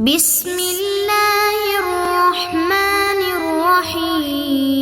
بسم اللہ الرحمن الرحیم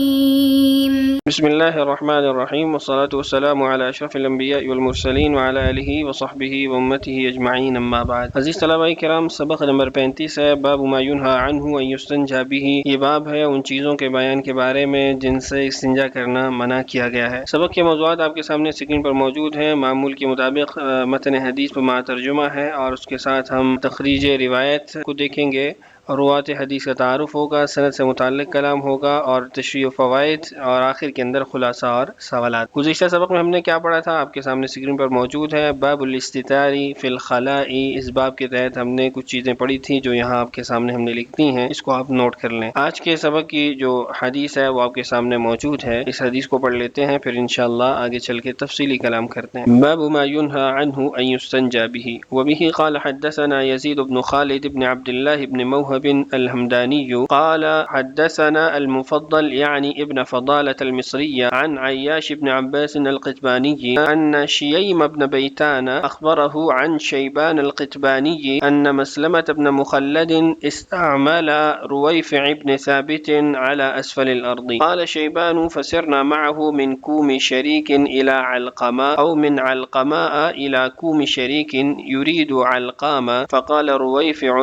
بسم اللہ الرحمن الرحیم والصلاة والسلام علی اشرف الانبیاء والمرسلین وعلی آلہ وصحبہ وامتہ اجمعین اما بعد۔ عزیز طلباء کرام، سبق نمبر 35 ہے، باب ما ینہی عنہ ان یستنجى بہ۔ یہ باب ہے ان چیزوں کے بیان کے بارے میں جن سے استنجا کرنا منع کیا گیا ہے۔ سبق کے موضوعات آپ کے سامنے اسکرین پر موجود ہیں۔ معمول کے مطابق متن حدیث پر مع ترجمہ ہے اور اس کے ساتھ ہم تخریج روایت کو دیکھیں گے، روات حدیث کا تعارف ہوگا، سند سے متعلق کلام ہوگا اور تشریح و فوائد، اور آخر کے اندر خلاصہ اور سوالات۔ گزشتہ سبق میں ہم نے کیا پڑھا تھا آپ کے سامنے اسکرین پر موجود ہے، باب الاستتار فی الخلاء۔ اس باب کے تحت ہم نے کچھ چیزیں پڑھی تھیں جو یہاں آپ کے سامنے ہم نے لکھتی ہیں، اس کو آپ نوٹ کر لیں۔ آج کے سبق کی جو حدیث ہے وہ آپ کے سامنے موجود ہے، اس حدیث کو پڑھ لیتے ہیں، پھر انشاءاللہ آگے چل کے تفصیلی کلام کرتے ہیں۔ باب ما ینہی عنہ ان یستنجى بہ وبہ قال حدثنا یزید بن خالد بن عبد الله بن موهب الهمداني قال حدثنا المفضل يعني ابن فضالة المصري عن عياش بن عباس القتباني أن شييم بن بيتان أخبره عن شيبان القتباني أن مسلمة بن مخلد استعمل رويفع بن ثابت على أسفل الأرض. قال شيبان فسرنا معه من كوم شريك إلى علقماء أو من علقماء إلى كوم شريك يريد علقاما، فقال رويفع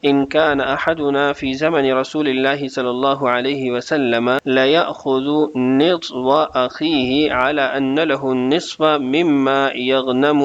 إن كان أحدنا في زمن رسول الله صلى الله عليه وسلم ليأخذ نصف أخيه على أن له النصف مما يغنم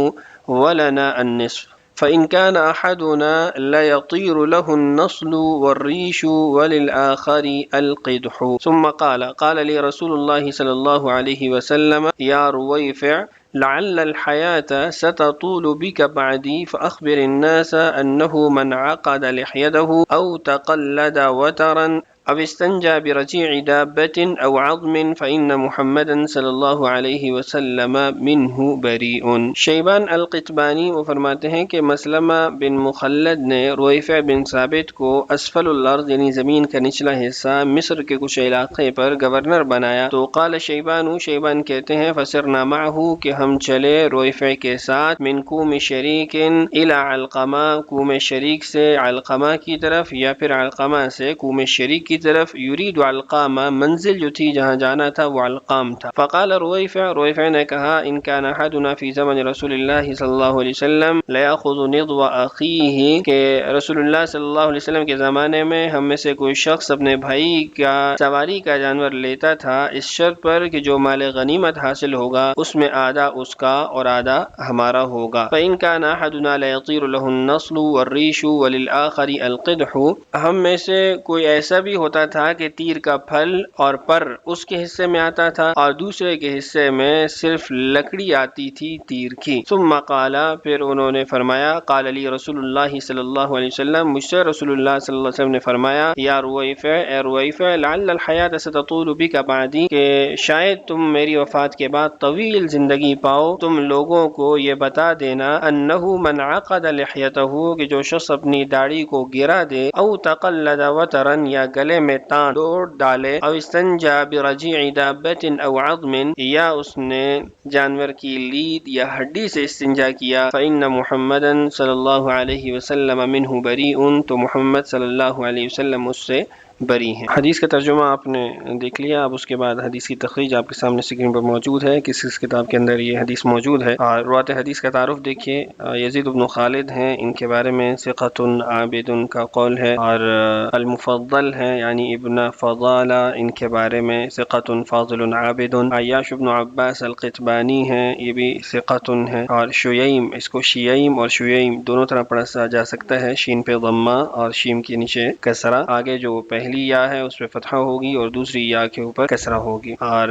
ولنا النصف، فإن كان أحدنا ليطير له النصل والريش وللآخر القدح. ثم قال لي رسول الله صلى الله عليه وسلم يا رويفع لعل الحياة ستطول بك بعدي، فأخبر الناس أنه من عقد لحيته أو تقلد وترا أو استنجى برجيع دابة أو عظم فإن محمدا صلی اللہ علیہ وسلم منہ بریء۔ شیبان القتبانی وہ فرماتے ہیں کہ مسلمہ بن مخلد نے رویفع بن ثابت کو اسفل الارض یعنی زمین کا نچلا حصہ مصر کے کچھ علاقے پر گورنر بنایا، تو قال شیبان کہتے ہیں فسرنا معه کہ ہم چلے رویفع کے ساتھ، من کوم شریک الی علقمہ، کوم شریک سے علقمہ کی طرف، یا پھر علقمہ سے کوم شریک کی طرف، یرید علقامہ منزل جو تھی جہاں جانا تھا وہ علقام تھا۔ فقال رویفع نے کہا ان کان احدنا فی زمن رسول اللہ صلی اللہ علیہ وسلم لیاخذ نضو اخیہ، کہ رسول اللہ صلی اللہ علیہ وسلم کے زمانے میں ہم میں سے کوئی شخص اپنے بھائی کا سواری کا جانور لیتا تھا، اس شرط پر کہ جو مال غنیمت حاصل ہوگا اس میں آدھا اس کا اور آدھا ہمارا ہوگا۔ فإن كان احدنا لیطیر له النصل والریش وللآخر القدح، ہم میں سے کوئی ایسا بھی ہوتا تھا کہ تیر کا پھل اور پر اس کے حصے میں آتا تھا اور دوسرے کے حصے میں صرف لکڑی آتی تھی تیر کی۔ ثم قال، پھر انہوں نے فرمایا، قال لی رسول اللہ صلی اللہ علیہ وسلم، مجھ سے رسول اللہ صلی اللہ علیہ وسلم نے فرمایا، یا رویفع، اے رویفع، لعل الحیات ستطول بک بعدی، کہ شاید تم میری وفات کے بعد طویل زندگی پاؤ، تم لوگوں کو یہ بتا دینا، انہ من عقد لحیتہ، کہ جو شخص اپنی داڑھی کو گرا دے، او تقلد وترن، یا گلے میں تان ڈوڑ ڈالے، او استنجا برجیع دابت او عظم، یا اس نے جانور کی لید یا ہڈی سے استنجا کیا، فإن محمدا صلی اللہ علیہ وسلم منہ بریء، تو محمد صلی اللہ علیہ وسلم اس سے بری ہیں۔ حدیث کا ترجمہ آپ نے دیکھ لیا، اب اس کے بعد حدیث کی تخریج آپ کے سامنے اسکرین پر موجود ہے، کس کتاب کے اندر یہ حدیث موجود ہے۔ اور روات حدیث کا تعارف دیکھیے، یزید بن خالد ہیں، ان کے بارے میں ثقۃ عابد کا قول ہے، اور المفضل ہیں یعنی ابن فضالہ، ان کے بارے میں ثقۃ فاضل عابد۔ عیاش بن عباس القتبانی ہیں، یہ بھی ثقۃ ہیں۔ اور شییم، اس کو شییم اور شییم دونوں طرح پڑھا جا سکتا ہے، شین پہ ضمہ اور شیم کے نیچے کسرہ، آگے جو پہلی یا ہے اس پہ فتحہ ہوگی اور دوسری یا کے اوپر کسرہ ہوگی۔ اور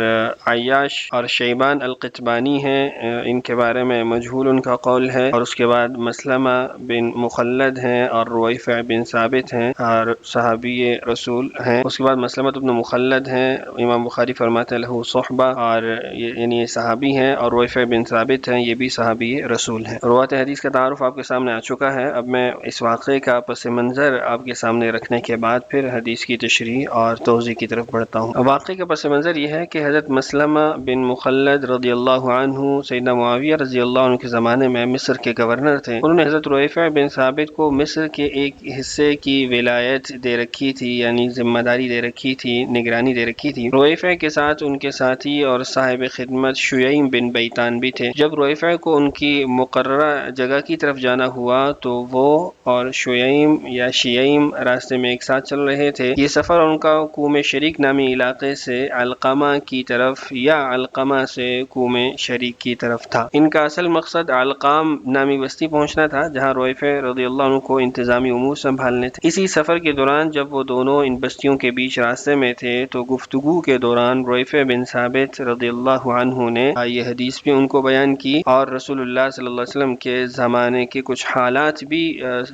عیاش اور شیبان القتبانی ہیں، ان کے بارے میں مجہول ان کا قول ہے، اور اس کے بعد مسلمہ بن مخلد ہیں اور رویفع بن ثابت ہیں اور صحابی رسول ہیں۔ اس کے بعد مسلمہ بن مخلد ہیں، امام بخاری فرماتے ہیں لہو صحبہ، اور یعنی یہ صحابی ہیں، اور رویفع بن ثابت ہیں، یہ بھی صحابی رسول ہیں۔ روات حدیث کا تعارف آپ کے سامنے آ چکا ہے، اب میں اس واقعے کا پس منظر آپ کے سامنے رکھنے کے بعد پھر حدیث اس کی تشریح اور توضیح کی طرف بڑھتا ہوں۔ واقعے کا پس منظر یہ ہے کہ حضرت مسلمہ بن مخلد رضی اللہ عنہ سیدنا معاویہ رضی اللہ عنہ کے زمانے میں مصر کے گورنر تھے۔ انہوں نے حضرت رویفع بن ثابت کو مصر کے ایک حصے کی ولایت دے رکھی تھی، یعنی ذمہ داری دے رکھی تھی، نگرانی دے رکھی تھی۔ رویفع کے ساتھ ان کے ساتھی اور صاحب خدمت شیعیم بن بیتان بھی تھے۔ جب رویفع کو ان کی مقررہ جگہ کی طرف جانا ہوا تو وہ اور شیعیم یا شیعیم راستے میں ایک ساتھ چل رہے تھے۔ یہ سفر ان کا کوم شریک نامی علاقے سے علقمہ کی طرف یا علقمہ سے کوم شریک کی طرف تھا۔ ان کا اصل مقصد علقام نامی بستی پہنچنا تھا جہاں رویفع رضی اللہ عنہ کو انتظامی امور سنبھالنے تھے۔ اسی سفر کے دوران جب وہ دونوں ان بستیوں کے بیچ راستے میں تھے تو گفتگو کے دوران رویفع بن ثابت رضی اللہ عنہ نے یہ حدیث بھی ان کو بیان کی اور رسول اللہ صلی اللہ علیہ وسلم کے زمانے کے کچھ حالات بھی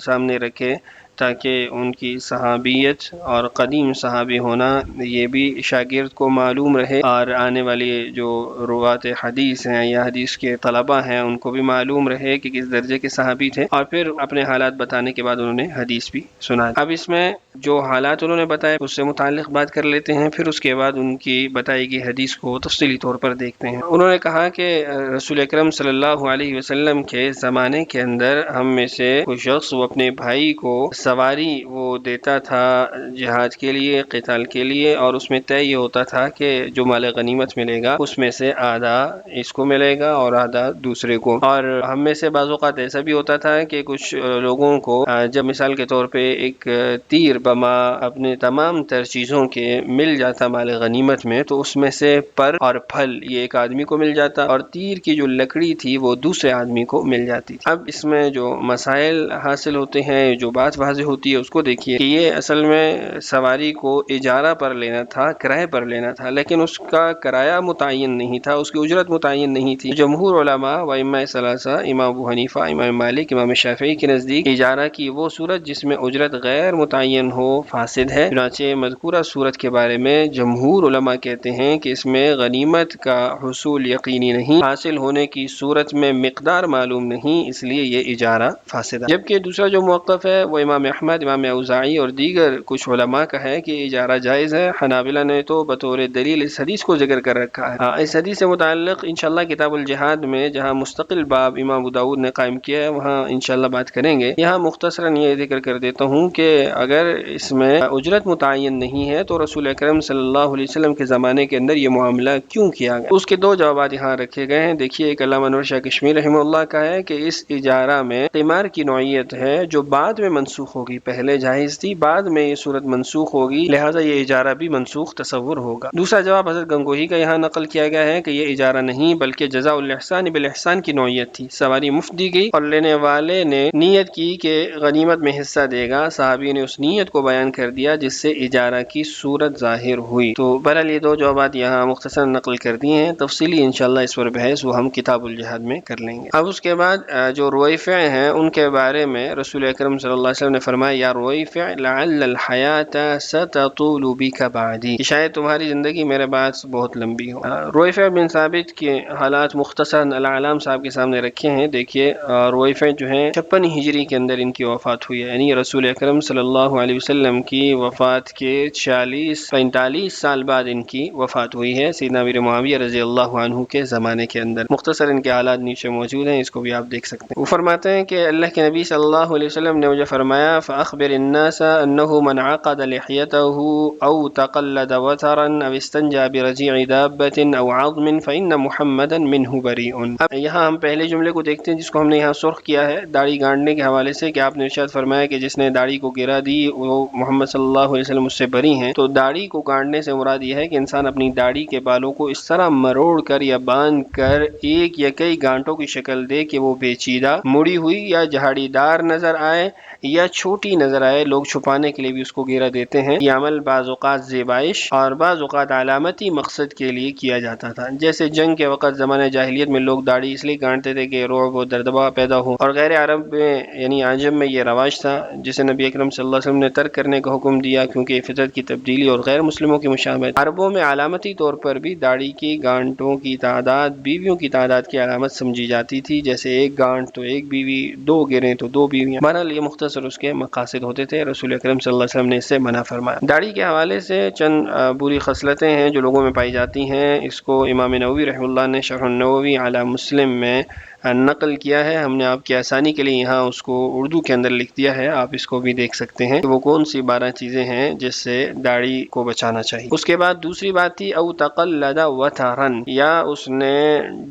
سامنے رکھے تاکہ ان کی صحابیت اور قدیم صحابی ہونا یہ بھی شاگرد کو معلوم رہے اور آنے والے جو روات حدیث ہیں یا حدیث کے طلبہ ہیں ان کو بھی معلوم رہے کہ کس درجے کے صحابی تھے، اور پھر اپنے حالات بتانے کے بعد انہوں نے حدیث بھی سنا۔ اب اس میں جو حالات انہوں نے بتائے اس سے متعلق بات کر لیتے ہیں، پھر اس کے بعد ان کی بتائی گئی حدیث کو تفصیلی طور پر دیکھتے ہیں۔ انہوں نے کہا کہ رسول اکرم صلی اللہ علیہ وسلم کے زمانے کے اندر ہم میں سے کوئی شخص وہ اپنے بھائی کو سواری وہ دیتا تھا جہاد کے لیے، قتال کے لیے، اور اس میں طے یہ ہوتا تھا کہ جو مال غنیمت ملے گا اس میں سے آدھا اس کو ملے گا اور آدھا دوسرے کو۔ اور ہم میں سے بعض اوقات ایسا بھی ہوتا تھا کہ کچھ لوگوں کو جب مثال کے طور پہ ایک تیر بما اپنے تمام تر چیزوں کے مل جاتا مال غنیمت میں تو اس میں سے پر اور پھل یہ ایک آدمی کو مل جاتا اور تیر کی جو لکڑی تھی وہ دوسرے آدمی کو مل جاتی تھی۔ اب اس میں جو مسائل حاصل ہوتے ہیں، جو بات واضح ہوتی ہے اس کو دیکھیے کہ یہ اصل میں سواری کو اجارہ پر لینا تھا، کرائے پر لینا تھا، لیکن اس کا کرایہ متعین نہیں تھا، اس کی اجرت متعین نہیں تھی۔ جمہور علماء و ائمہ ثلاثہ، امام ابو حنیفہ، امام مالک، امام شافعی کے نزدیک اجارہ کی وہ صورت جس میں اجرت غیر متعین ہو فاسد ہے۔ چنانچہ مذکورہ صورت کے بارے میں جمہور علماء کہتے ہیں کہ اس میں غنیمت کا حصول یقینی نہیں، حاصل ہونے کی صورت میں مقدار معلوم نہیں، اس لیے یہ اجارہ فاسد ہے۔ جبکہ دوسرا جو موقف ہے وہ امام احمد، امام اوزاعی اور دیگر کچھ علماء کا ہے کہ اجارہ جائز ہے۔ حنابلہ نے تو بطور دلیل اس حدیث کو ذکر کر رکھا ہے۔ اس حدیث سے متعلق انشاءاللہ کتاب الجہاد میں جہاں مستقل باب امام ابو داؤد نے قائم کیا ہے وہاں انشاءاللہ بات کریں گے۔ یہاں مختصراً یہ ذکر کر دیتا ہوں کہ اگر اس میں اجرت متعین نہیں ہے تو رسول اکرم صلی اللہ علیہ وسلم کے زمانے کے اندر یہ معاملہ کیوں کیا گیا؟ اس کے دو جوابات یہاں رکھے گئے ہیں۔ دیکھیے، ایک علامہ انور شاہ کشمیری رحمہ اللہ کا ہے کہ اس اجارہ میں قمار کی نوعیت ہے جو بعد میں منسوخ ہوگی، پہلے جائز تھی، بعد میں یہ صورت منسوخ ہوگی، لہٰذا یہ اجارہ بھی منسوخ تصور ہوگا۔ دوسرا جواب حضرت گنگوہی کا یہاں نقل کیا گیا ہے کہ یہ اجارہ نہیں بلکہ جزاء الاحسان بالاحسان کی نوعیت تھی، سواری مفت دی گئی اور لینے والے نے نیت کی کہ غنیمت میں حصہ دے گا، صحابی نے اس نیت کو بیان کر دیا جس سے اجارہ کی صورت ظاہر ہوئی۔ تو بہرحال یہ دو جوابات یہاں مختصر نقل کر دیے ہیں، تفصیلی انشاءاللہ اس پر بحث وہ ہم کتاب الجہاد میں کر لیں گے۔ اب اس کے بعد جو رویفع ہیں ان کے بارے میں رسول اکرم صلی اللہ علیہ وسلم نے فرمایا، یا رویفع لعل الحیات ستطول بک بعدی، کہ شاید تمہاری زندگی میرے بعد بہت لمبی ہو۔ رویفع بن ثابت کے حالات مختصراً العلام صاحب کے سامنے رکھے ہیں۔ دیکھیے، رویفع جو ہیں 56 ہجری کے اندر ان کی وفات ہوئی ہے، یعنی رسول اکرم صلی اللہ علیہ وسلم کی وفات کے 45 سال بعد ان کی وفات ہوئی ہے، سیدنا امیر معاویہ رضی اللہ عنہ کے زمانے کے اندر۔ مختصر ان کے حالات نیچے موجود ہیں، اس کو بھی آپ دیکھ سکتے ہیں۔ وہ فرماتے ہیں کہ اللہ کے نبی صلی اللہ علیہ وسلم نے مجھے فرمایا، فأخبر الناس انه من عقد لحيته او تقلد وترا او استنجى برجيع دابة او عظم فإن محمدا منه بريء۔ اب یہاں ہم پہلے جملے کو دیکھتے ہیں جس کو ہم نے یہاں سرخ کیا ہے داڑھی گانڈنے کے حوالے سے، کہ آپ نے ارشاد فرمایا کہ جس نے داڑھی کو گرا دی وہ محمد صلی اللہ علیہ وسلم اس سے بری ہیں۔ تو داڑھی کو گانڈنے سے مراد یہ ہے کہ انسان اپنی داڑھی کے بالوں کو اس طرح مروڑ کر یا باندھ کر ایک یا کئی گانٹوں کی شکل دے کہ وہ پیچیدہ، مڑی ہوئی یا جھاڑی دار نظر آئے یا چھوٹی نظر آئے۔ لوگ چھپانے کے لیے بھی اس کو گھیرا دیتے ہیں۔ یہ عمل بعض اوقات زیبائش اور بعض اوقات علامتی مقصد کے لیے کیا جاتا تھا، جیسے جنگ کے وقت زمانہ جاہلیت میں لوگ داڑھی اس لیے گانٹتے تھے کہ رعب و دردبہ پیدا ہو، اور غیر عرب میں یعنی عجم میں یہ رواج تھا جسے نبی اکرم صلی اللہ علیہ وسلم نے ترک کرنے کا حکم دیا کیونکہ یہ فطرت کی تبدیلی اور غیر مسلموں کی مشابہت۔ عربوں میں علامتی طور پر بھی داڑھی کی گانٹوں کی تعداد بیویوں کی تعداد کی علامت سمجھی جاتی تھی، جیسے ایک گانٹ تو ایک بیوی، دو گریں تو دو بیویاں۔ بہرحال یہ مختصر مختصر اس کے مقاصد ہوتے تھے، رسول اکرم صلی اللہ علیہ وسلم نے اس سے منع فرمایا۔ داڑھی کے حوالے سے چند بری خصلتیں ہیں جو لوگوں میں پائی جاتی ہیں، اس کو امام نووی رحمہ اللہ نے شرح النووی علی مسلم میں نقل کیا ہے۔ ہم نے آپ کی آسانی کے لیے یہاں اس کو اردو کے اندر لکھ دیا ہے، آپ اس کو بھی دیکھ سکتے ہیں کہ وہ کون سی 12 چیزیں ہیں جس سے داڑھی کو بچانا چاہیے۔ اس کے بعد دوسری بات تھی او تقلد وترن، یا اس نے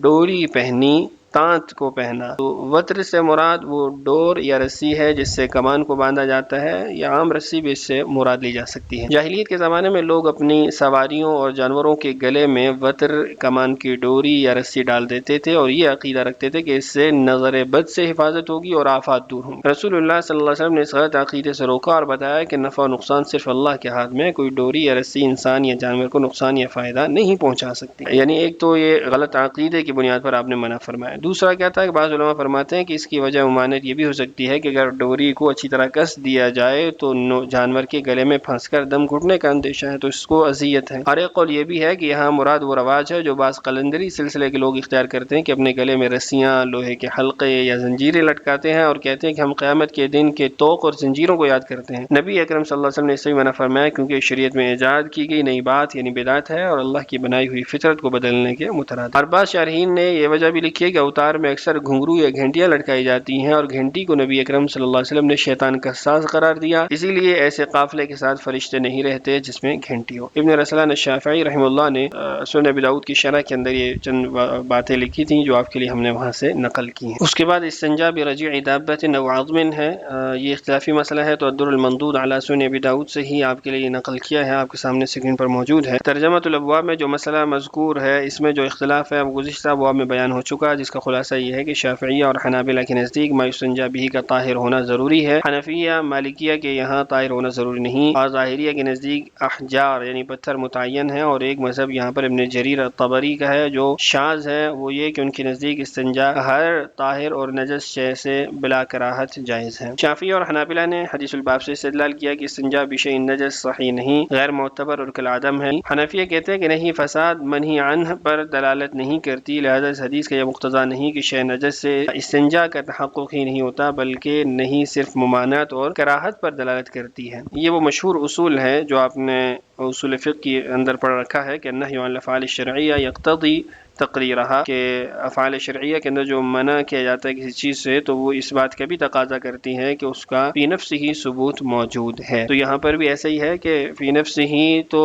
ڈوری پہنی، تانت کو پہنا۔ تو وتر سے مراد وہ ڈور یا رسی ہے جس سے کمان کو باندھا جاتا ہے، یا عام رسی بھی اس سے مراد لی جا سکتی ہے۔ جاہلیت کے زمانے میں لوگ اپنی سواریوں اور جانوروں کے گلے میں وتر کمان کی ڈوری یا رسی ڈال دیتے تھے اور یہ عقیدہ رکھتے تھے کہ اس سے نظر بد سے حفاظت ہوگی اور آفات دور ہوں۔ رسول اللہ صلی اللہ علیہ وسلم نے اس غلط عقیدے سے روکا اور بتایا کہ نفع و نقصان صرف اللہ کے ہاتھ میں، کوئی ڈوری یا رسی انسان یا جانور کو نقصان یا فائدہ نہیں پہنچا سکتی۔ یعنی ایک تو یہ غلط عقیدے کی بنیاد پر آپ نے منع فرمایا۔ دوسرا کیا تھا کہ بعض علماء فرماتے ہیں کہ اس کی وجہ ممانعت یہ بھی ہو سکتی ہے کہ اگر ڈوری کو اچھی طرح کس دیا جائے تو جانور کے گلے میں پھنس کر دم گھٹنے کا اندیشہ ہے، تو اس کو اذیت ہے۔ اور ایک قول یہ بھی ہے کہ یہاں مراد وہ رواج ہے جو بعض قلندری سلسلے کے لوگ اختیار کرتے ہیں کہ اپنے گلے میں رسیاں، لوہے کے حلقے یا زنجیریں لٹکاتے ہیں اور کہتے ہیں کہ ہم قیامت کے دن کے طوق اور زنجیروں کو یاد کرتے ہیں۔ نبی اکرم صلی اللہ علیہ وسلم نے اس سے منع فرمایا کیونکہ شریعت میں ایجاد کی گئی نئی بات یعنی بدعت ہے اور اللہ کی بنائی ہوئی فطرت کو بدلنے کے مترادف۔ اور بعض شارحین نے یہ وجہ بھی لکھی ہے کہ اوتار میں اکثر گھنگرو یا گھنٹیاں لٹکائی جاتی ہیں اور گھنٹی کو نبی اکرم صلی اللہ علیہ وسلم نے شیطان کا ساز قرار دیا، اسی لیے ایسے قافلے کے ساتھ فرشتے نہیں رہتے جس میں گھنٹی ہو۔ ابن رسلان الشافعی رحمہ اللہ نے سنن ابی داؤد کی شرح کے اندر یہ چند باتیں لکھی تھیں جو آپ کے لیے ہم نے وہاں سے نقل کی ہیں۔ اس کے بعد استنجا برجیع دابۃ او عظم ہے، یہ اختلافی مسئلہ ہے، تو الدر الممدود علی سنن ابی داؤد سے ہی آپ کے لیے نقل کیا ہے، آپ کے سامنے اسکرین پر موجود ہے۔ ترجمۃ الابواب میں جو مسئلہ مذکور ہے اس میں جو اختلاف ہے وہ گزشتہ ابواب میں بیان ہو چکا، جس کا خلاصہ یہ ہے کہ شافعیہ اور حنابلہ کے نزدیک ما یستنجا بہ کا طاہر ہونا ضروری ہے، حنفیہ مالکیہ کے یہاں طاہر ہونا ضروری نہیں، اور ظاہریہ کے نزدیک احجار یعنی پتھر متعین ہے، اور ایک مذہب یہاں پر ابن جریر الطبری کا ہے جو شاذ ہے، وہ یہ کہ ان کے نزدیک استنجا ہر طاہر اور نجس شے سے بلا کراہت جائز ہے۔ شافعی اور حنابلہ نے حدیث الباب سے استدلال کیا کہ استنجا بشیء نجس صحیح نہیں، غیر معتبر اور کالعدم ہے۔ حنفیہ کہتے ہیں کہ نہیں، فساد منہی عنہ پر دلالت نہیں کرتی، لہذا اس حدیث کا یہ مقتضا نہیں کہ شے نجس سے استنجا کا تحقق ہی نہیں ہوتا، بلکہ نہیں صرف ممانعت اور کراہت پر دلالت کرتی ہے۔ یہ وہ مشہور اصول ہے جو آپ نے اصول فقہ کے اندر پڑھ رکھا ہے کہ النہی عن الافعال الشرعیہ یقتضی تقریرہا، کہ افعال شرعیہ کے اندر جو منع کیا جاتا ہے کسی چیز سے تو وہ اس بات کا بھی تقاضا کرتی ہے کہ اس کا فی نفس ہی ثبوت موجود ہے۔ تو یہاں پر بھی ایسا ہی ہے کہ فی نفس ہی تو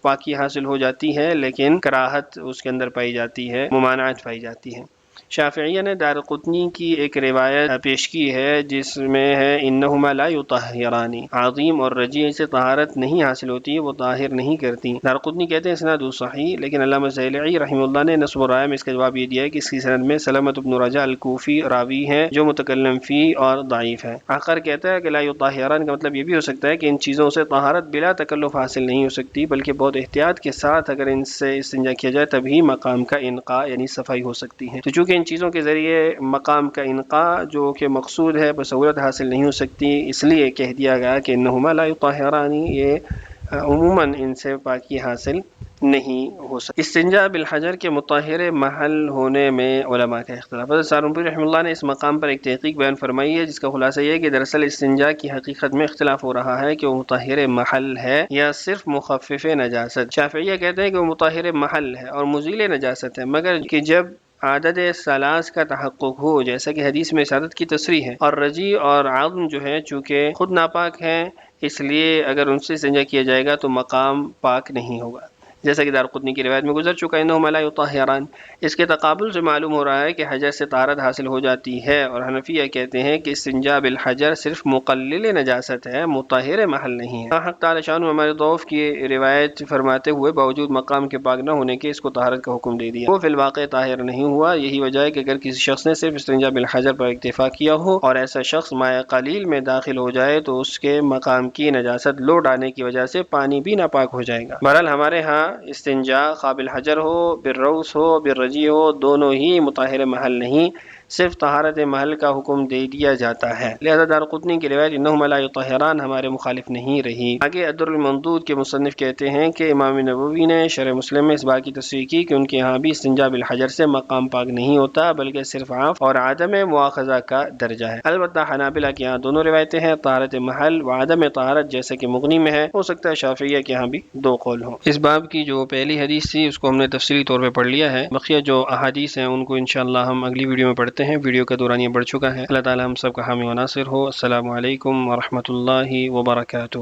پاکی حاصل ہو جاتی ہے لیکن کراہت اس کے اندر پائی جاتی ہے، ممانعت پائی جاتی ہے۔ شافعیہ نے دارقطنی کی ایک روایت پیش کی ہے جس میں ہے انہما لا یطہران، عظیم اور رجیع سے طہارت نہیں حاصل ہوتی، وہ طاہر نہیں کرتی۔ دارقطنی کہتے ہیں اسناد صحیح، لیکن علامہ زیلعی رحمہ اللہ نے نصب الرائے میں اس کا جواب یہ دیا ہے کہ اس کی سند میں سلمۃ بن رجاء الکوفی راوی ہیں جو متکلم فی اور ضعیف ہے۔ آخر کہتا ہے کہ لا یطہران کا مطلب یہ بھی ہو سکتا ہے کہ ان چیزوں سے طہارت بلا تکلف حاصل نہیں ہو سکتی، بلکہ بہت احتیاط کے ساتھ اگر ان سے استنجا کیا جائے تبھی مقام کا انقاء یعنی صفائی ہو سکتی ہے۔ تو چونکہ ان چیزوں کے ذریعے مقام کا انقاء جو کہ مقصود ہے بصورت حاصل نہیں ہو سکتی، اس لیے کہہ دیا گیا کہ انہما لا یطہران، یہ عموماً ان سے پاکی حاصل نہیں ہو سکتی۔ استنجا بالحجر کے مطہر محل ہونے میں علماء کا اختلاف۔ حضرت سہارنپوری رحمہ اللہ نے اس مقام پر ایک تحقیق بیان فرمائی ہے جس کا خلاصہ یہ ہے کہ دراصل استنجا کی حقیقت میں اختلاف ہو رہا ہے کہ وہ مطہر محل ہے یا صرف مخفف نجاست۔ شافعیہ کہتے ہیں کہ وہ مطہر محل ہے اور مزیل نجاست ہے، مگر کہ جب عدد ثلاث کا تحقق ہو جیسا کہ حدیث میں اشارت کی تصریح ہے، اور رجی اور عظم جو ہے چونکہ خود ناپاک ہیں اس لیے اگر ان سے استنجا کیا جائے گا تو مقام پاک نہیں ہوگا، جیسا کہ دارقطنی کی روایت میں گزر چکا ہے انہما لا یطہران۔ اس کے تقابل سے معلوم ہو رہا ہے کہ حجر سے طہارت حاصل ہو جاتی ہے، اور حنفیہ کہتے ہیں کہ استنجا بالحجر صرف مقلل نجاست ہے، مطہر محل نہیں ہے۔ حق تعالی شان ہمارے ضعف کی روایت فرماتے ہوئے باوجود مقام کے پاک نہ ہونے کے اس کو طہارت کا حکم دے دیا، وہ فی الواقع طاہر نہیں ہوا۔ یہی وجہ ہے کہ اگر کسی شخص نے صرف استنجا بالحجر پر اکتفا کیا ہو اور ایسا شخص ماء قلیل میں داخل ہو جائے تو اس کے مقام کی نجاست لوٹ آنے کی وجہ سے پانی بھی ناپاک ہو جائے گا۔ بہرحال ہمارے ہاں استنجا قابل حجر ہو، بالروث ہو، بالرجی ہو، دونوں ہی مطہر محل نہیں، صرف طہارت محل کا حکم دے دیا جاتا ہے۔ لہذا دارقطنی کی روایت انہما لا یطہران ہمارے مخالف نہیں رہی۔ آگے الدر الممدود کے مصنف کہتے ہیں کہ امام نووی نے شرح مسلم میں اس بات کی تصریح کی کہ ان کے یہاں بھی استنجا بالحجر سے مقام پاک نہیں ہوتا بلکہ صرف عفو اور عدم مواخذہ کا درجہ ہے۔ البتہ حنابلہ کے یہاں دونوں روایتیں ہیں، طہارت محل و عدم طہارت، جیسے کہ مغنی میں ہے۔ ہو سکتا ہے شافعیہ کے یہاں بھی دو قول ہوں۔ اس باب کی جو پہلی حدیث تھی اس کو ہم نے تفصیلی طور پہ پڑھ لیا ہے، بقیہ جو احادیث ہیں ان کو انشاءاللہ ہم اگلی ویڈیو میں پڑھتے ہیں۔ ویڈیو کا دوران یہ بڑھ چکا ہے۔ اللہ تعالی ہم سب کا حامی و ناصر ہو۔ السلام علیکم ورحمۃ اللہ وبرکاتہ۔